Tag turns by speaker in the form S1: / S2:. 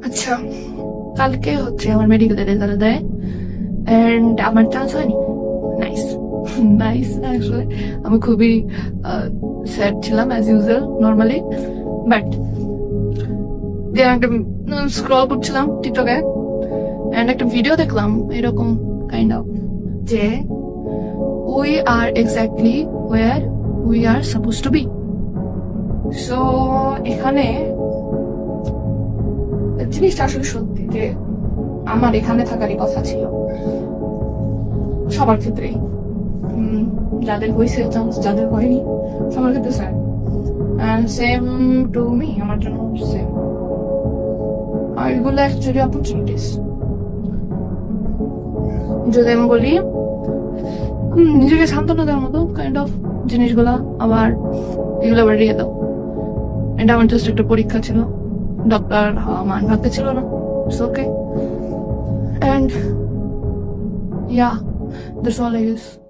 S1: আচ্ছা, কালকে হচ্ছে আমার মেডিকেলের রেজাল্ট দেয় এন্ড আমার চান্স হয়নি। নাইস নাইস আসলে আমি খুবই স্যাড ছিলাম অ্যাজ ইউজুয়াল নর্মালি, বাট একটা স্ক্রল করছিলাম টিকটকে এন্ড একটা ভিডিও দেখলাম এরকম কাইন্ড অফ যে we are exactly where we are suppose to be. So এখানে জিনিসটা আসলে সত্যি যে আমার এখানে থাকারই কথা ছিল সবার ক্ষেত্রেই। যাদের হয়েছে চান্স, যাদের হয়নি সবার ক্ষেত্রে sir, and same to me, আমার জন্য সেম। আর এগুলো অ্যাকচুয়ালি অপরচুনিটিস। যদি আমি বলি নিজেকে সান্ত্বনা দেওয়ার মতো কাইন্ড অফ জিনিসগুলা, আবার এগুলো আবার রিয়ে দাও। এটা আমার জাস্ট একটা পরীক্ষা ছিল, ডক্টর মান ভাবতে ছিল না। It's okay and yeah, that's all I guess.